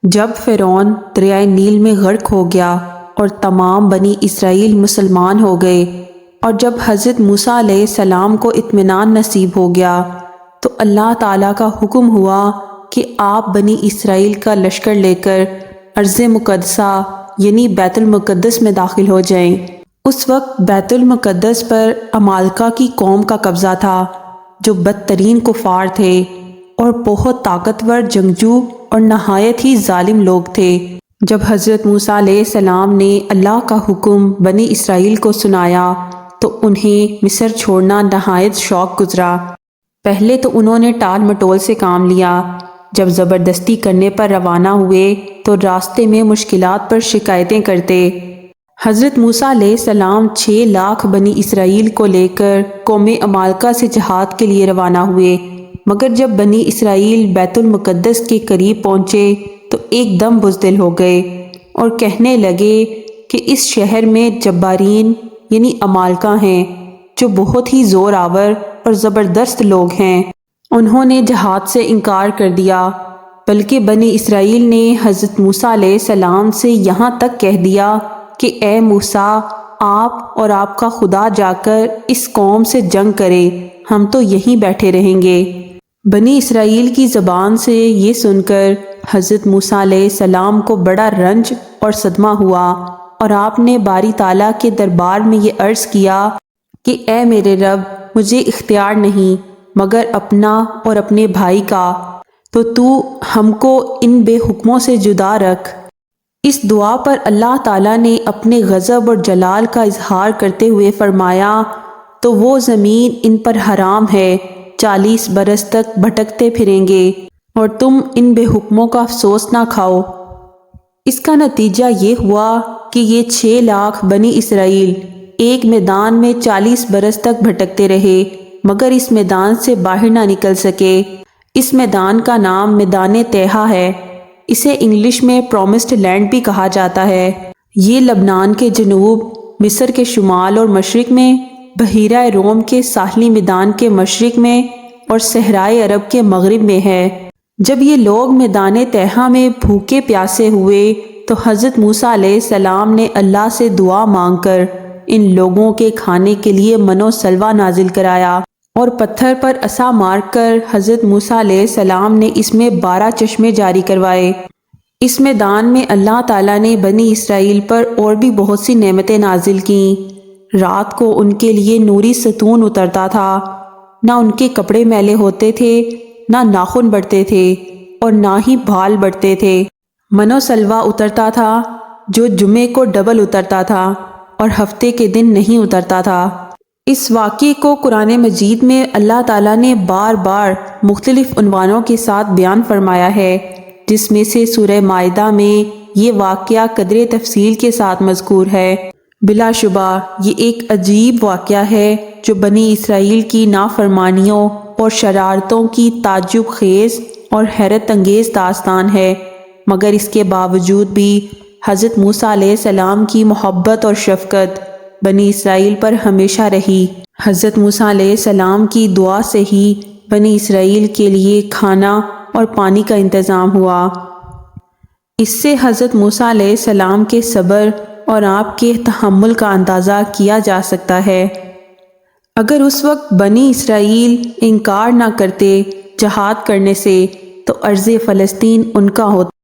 جب فرعون دریائے نیل میں غرق ہو گیا اور تمام بنی اسرائیل مسلمان ہو گئے، اور جب حضرت موسیٰ علیہ السلام کو اطمینان نصیب ہو گیا تو اللہ تعالیٰ کا حکم ہوا کہ آپ بنی اسرائیل کا لشکر لے کر ارض مقدسہ یعنی بیت المقدس میں داخل ہو جائیں۔ اس وقت بیت المقدس پر عمالقہ کی قوم کا قبضہ تھا، جو بدترین کفار تھے اور بہت طاقتور جنگجو اور نہایت ہی ظالم لوگ تھے۔ جب حضرت موسیٰ علیہ السلام نے اللہ کا حکم بنی اسرائیل کو سنایا تو انہیں مصر چھوڑنا نہایت شوق گزرا۔ پہلے تو انہوں نے ٹال مٹول سے کام لیا، جب زبردستی کرنے پر روانہ ہوئے تو راستے میں مشکلات پر شکایتیں کرتے۔ حضرت موسیٰ علیہ السلام 6 لاکھ بنی اسرائیل کو لے کر قوم عمالقہ سے جہاد کے لیے روانہ ہوئے، مگر جب بنی اسرائیل بیت المقدس کے قریب پہنچے تو ایک دم بزدل ہو گئے اور کہنے لگے کہ اس شہر میں جبارین یعنی عمالقہ ہیں، جو بہت ہی زور آور اور زبردست لوگ ہیں۔ انہوں نے جہاد سے انکار کر دیا، بلکہ بنی اسرائیل نے حضرت موسیٰ علیہ السلام سے یہاں تک کہہ دیا کہ اے موسیٰ، آپ اور آپ کا خدا جا کر اس قوم سے جنگ کرے، ہم تو یہیں بیٹھے رہیں گے۔ بنی اسرائیل کی زبان سے یہ سن کر حضرت موسیٰ علیہ السلام کو بڑا رنج اور صدمہ ہوا، اور آپ نے باری تعالیٰ کے دربار میں یہ عرض کیا کہ اے میرے رب، مجھے اختیار نہیں مگر اپنا اور اپنے بھائی کا، تو ہم کو ان بے حکموں سے جدا رکھ۔ اس دعا پر اللہ تعالیٰ نے اپنے غضب اور جلال کا اظہار کرتے ہوئے فرمایا، تو وہ زمین ان پر حرام ہے، 40 برس تک بھٹکتے پھریں گے اور تم ان بے حکموں کا افسوس نہ کھاؤ۔ اس کا نتیجہ یہ ہوا کہ یہ 6 لاکھ بنی اسرائیل ایک میدان میں 40 برس تک بھٹکتے رہے، مگر اس میدان سے باہر نہ نکل سکے۔ اس میدان کا نام میدان تیہا ہے، اسے انگلش میں پرومسڈ لینڈ بھی کہا جاتا ہے۔ یہ لبنان کے جنوب، مصر کے شمال اور مشرق میں، بحیرہ روم کے ساحلی میدان کے مشرق میں اور صحرائے عرب کے مغرب میں ہے۔ جب یہ لوگ میدان تیہا میں بھوکے پیاسے ہوئے تو حضرت موسیٰ علیہ السلام نے اللہ سے دعا مانگ کر ان لوگوں کے کھانے کے لیے من و سلوہ نازل کرایا، اور پتھر پر عصا مار کر حضرت موسیٰ علیہ السلام نے اس میں 12 چشمے جاری کروائے۔ اس میدان میں اللہ تعالیٰ نے بنی اسرائیل پر اور بھی بہت سی نعمتیں نازل کیں۔ رات کو ان کے لیے نوری ستون اترتا تھا، نہ ان کے کپڑے میلے ہوتے تھے، نہ ناخن بڑھتے تھے اور نہ ہی بال بڑھتے تھے۔ من و سلوہ اترتا تھا جو جمعے کو ڈبل اترتا تھا اور ہفتے کے دن نہیں اترتا تھا۔ اس واقعے کو قرآن مجید میں اللہ تعالیٰ نے بار بار مختلف عنوانوں کے ساتھ بیان فرمایا ہے، جس میں سے سورہ مائدہ میں یہ واقعہ قدر تفصیل کے ساتھ مذکور ہے۔ بلا شبہ یہ ایک عجیب واقعہ ہے جو بنی اسرائیل کی نافرمانیوں اور شرارتوں کی تعجب خیز اور حیرت انگیز داستان ہے، مگر اس کے باوجود بھی حضرت موسیٰ علیہ السلام کی محبت اور شفقت بنی اسرائیل پر ہمیشہ رہی۔ حضرت موسیٰ علیہ السلام کی دعا سے ہی بنی اسرائیل کے لیے کھانا اور پانی کا انتظام ہوا۔ اس سے حضرت موسیٰ علیہ السلام کے صبر اور آپ کے تحمل کا اندازہ کیا جا سکتا ہے۔ اگر اس وقت بنی اسرائیل انکار نہ کرتے جہاد کرنے سے تو ارض فلسطین ان کا ہوتا۔